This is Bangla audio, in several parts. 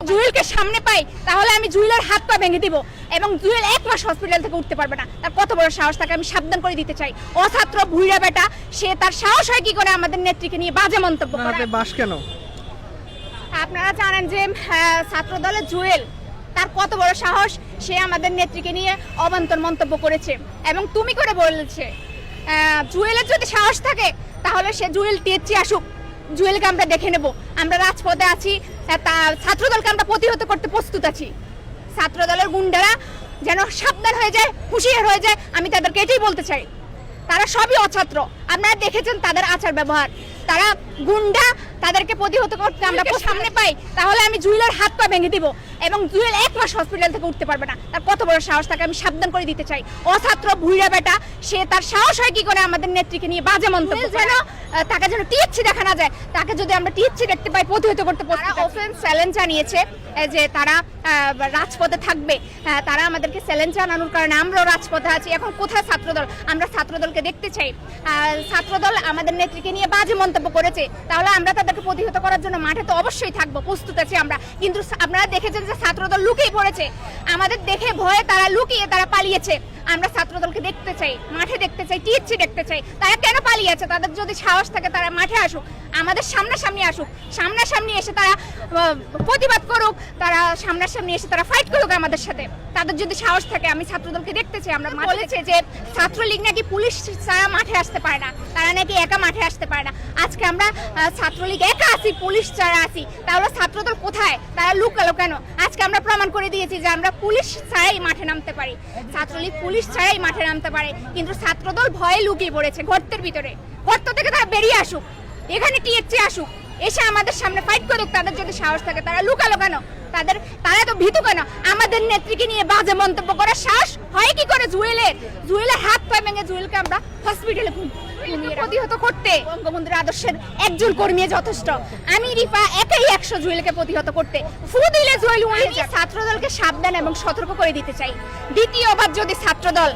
জুয়েলকে সামনে পাই তাহলে আমি জুয়েলের হাত পা ভেঙে দিব এবং জুয়েল এক মাস হসপিটাল থেকে উঠতে পারবে না। তার কত বড় সাহস, তাকে আমি সাবধান করে দিতে চাই। অছাত্র ভুইড়া বেটা, সে তার সাহস হয় কি করে আমাদের নেত্রীকে নিয়ে বাজে মন্তব্য করে। বাস কেন? আপনারা জানেন যে ছাত্র দলের জুয়েল, তার কত বড় সাহস, সে আমাদের নেত্রীকে নিয়ে অবান্তর মন্তব্য করেছে এবং তুমি করে বলেছে। জুয়েলের যদি সাহস থাকে তাহলে সে জুয়েল টিএচসি আসুক, জুয়েলকে আমরা দেখে নেব। আমরা রাজপথে আছি, ছাত্রদলকে আমরা প্রতিহত করতে প্রস্তুত আছি। ছাত্রদলের গুন্ডারা যেন সাবধান হয়ে যায়, হুঁশিয়ার হয়ে যায়, আমি তাদেরকে এটাই বলতে চাই। তারা সবই অছাত্র, আপনারা দেখেছেন তাদের আচার ব্যবহার, তারা গুন্ডা। তাদেরকে প্রতিহত করতে আমরা সামনে পাই তাহলে আমি জুয়েলের হাত পা ভেঙে দিব এবং জুয়েল এক মাস হসপিটাল থেকে উঠতে পারবে না। তার কত বড় সাহস, তাকে আমি সাবধান করে দিতে চাই। অছাত্র ভুইড়া বেটা, সে তার সাহস হয় কি করে আমাদের নেত্রীকে নিয়ে বাজে মন্তব্য করে। তাকে যেন টিএচসি দেখা না যায়, তাকে যদি আমরা টিএচসি দেখতে পাই প্রতিহত করতে অফেন্স চ্যালেঞ্জ জানিয়েছে যে তারা রাজপথে থাকবে। তারা আমাদেরকে চ্যালেঞ্জ জানানোর কারণে আমরাও রাজপথে আছি। এখন কোথায় ছাত্রদল? আমরা ছাত্রদলকে দেখতে চাই। ছাত্রদল আমাদের নেত্রীকে নিয়ে বাজে মন্তব্য করেছে, তাহলে আমরা তাদেরকে প্রতিহত করার জন্য মাঠে তো অবশ্যই থাকবো, প্রস্তুত আছি আমরা। কিন্তু আপনারা দেখেছেন যে ছাত্রদল লুকিয়ে পড়েছে, আমাদের দেখে ভয়ে তারা লুকিয়ে তারা পালিয়েছে। আমরা ছাত্রদলকে দেখতে চাই, মাঠে দেখতে চাই, টিএচসি দেখতে চাই। তারা কেন পালিয়েছে? তাদের যদি সাহস থাকে তারা মাঠে আসুক, আমাদের সামনাসামনি আসুক, সামনাসামনি এসে তারা প্রতিবাদ করুক, তারা সামনাসামনি এসে তারা ফাইট করুক আমাদের সাথে। তাদের যদি সাহস থাকে, আমি ছাত্রদলকে দেখতে চাই। আমরা বলেছে যে ছাত্রলীগ নাকি পুলিশ ছাড়া মাঠে আসতে পারে না, তারা নাকি একা মাঠে আসতে পারে না। আজকে আমরা ছাত্রলীগ একা আছি, পুলিশ ছাড়া আছি, তাহলে ছাত্রদল কোথায়? তারা লুকালো কেন? আজকে আমরা প্রমাণ করে দিয়েছি যে আমরা পুলিশ ছাড়াই মাঠে নামতে পারি, ছাত্রলীগ পুলিশ ছাড়াই মাঠে নামতে পারে। কিন্তু ছাত্রদল ভয়ে লুকিয়ে পড়েছে গর্তের ভিতরে। গর্ত থেকে তারা বেরিয়ে আসুক, এখানে টিএচসি আসুক, এসে আমাদের সামনে ফাইট করুক। তাদের যদি সাহস থাকে, তারা লুকালো কেন? তারা তো ভীতু কেন? আমাদের নেত্রীকে নিয়ে বাজে মন্তব্য করার সাহস হয় কি করে জুয়েলের হাত পা ভেঙে জুয়েলকে আমরা হসপিটালে প্রতিহত করতে বঙ্গবন্ধুর আদর্শের একজন কর্মী যথেষ্ট। আমি রিফা একাই 100 জুয়েলকে প্রতিহত করতে। ফু দিলে জুয়েল উড়ে যায়। ছাত্রদলকে সাবধান এবং সতর্ক করে দিতে চাই। দ্বিতীয়বার যদি ছাত্রদল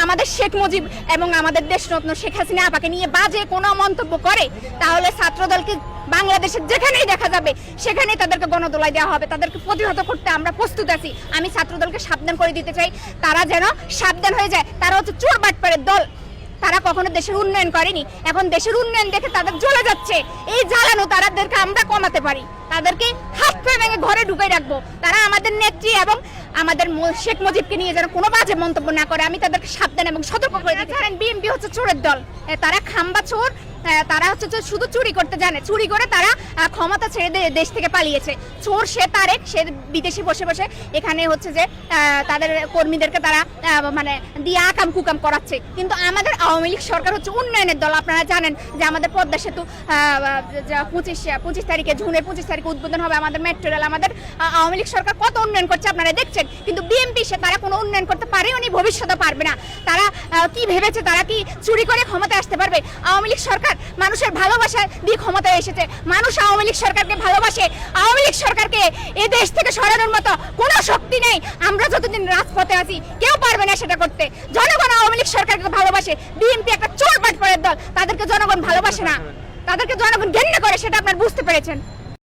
আমাদের শেখ মুজিব এবং আমাদের দেশরত্ন শেখ হাসিনা আপাকে নিয়ে বাজে কোনো মন্তব্য করে, তাহলে ছাত্রদলকে বাংলাদেশের যেখানেই দেখা যাবে সেখানেই তাদেরকে গণদোলাই দেওয়া হবে। তাদেরকে প্রতিহত করতে আমরা প্রস্তুত আছি। আমি ছাত্রদলকে সাবধান করে দিতে চাই, তারা যেন সাবধান হয়ে যায়। তারা হচ্ছে চোর বাটপারের দল, তারা কখনো দেশের উন্নয়ন করেনি। এখন দেশের উন্নয়ন দেখে তাদের জ্বলে যাচ্ছে। এই জ্বালানো তাদেরকে আমরা কমাতে পারি, তাদেরকে হাত পা ভেঙে ঘরে ঢুকাই রাখবো। তারা আমাদের নেত্রী এবং আমাদের শেখ মুজিবকে নিয়ে যেন কোনো বাজে মন্তব্য না করে, আমি তাদেরকে সাবধান এবং সতর্ক করে দিতে চাই। বিএনপি হচ্ছে চোরের দল, তারা খাম্বা চোর। তারা হচ্ছে শুধু চুরি করতে জানে, চুরি করে তারা ক্ষমতা ছেড়ে দেশ থেকে পালিয়েছে। চোর সে তারেক, সে বিদেশি বসে বসে এখানে হচ্ছে যে তাদের কর্মীদেরকে তারা মানে দিয়ে আকাম কুকাম করাচ্ছে। কিন্তু আমাদের আওয়ামী লীগ সরকার হচ্ছে উন্নয়নের দল। আপনারা জানেন যে আমাদের পদ্মা সেতু 25 তারিখে, জুনের 25 তারিখে উদ্বোধন হবে আমাদের মেট্রো রেল। আমাদের আওয়ামী লীগ সরকার কত উন্নয়ন করছে আপনারা দেখছেন। কিন্তু বিএনপি তারা কোনো উন্নয়ন করতে পারেনি, ভবিষ্যতে পারবে না। তারা কি ভেবেছে? তারা কি চুরি করে ক্ষমতায় আসতে পারবে? আওয়ামী লীগ সরকার মানুষের ভালোবাসা দিয়ে ক্ষমতায় এসেছে। মানুষ আওয়ামী লীগ সরকারকে ভালোবাসে। আওয়ামী লীগ সরকারকে এ দেশ থেকে সরানোর মতো কোনো শক্তি নেই। আমরা যতদিন রাজপথে আছি কেউ পারবে না সেটা করতে। জনগণ আওয়ামী লীগ সরকারকে ভালোবাসে। বিএনপি একটা চোর বাটপারের দল, তাদেরকে জনগণ ভালোবাসে না, তাদেরকে জনগণ ঘেন্না করে, সেটা আপনারা বুঝতে পেরেছেন।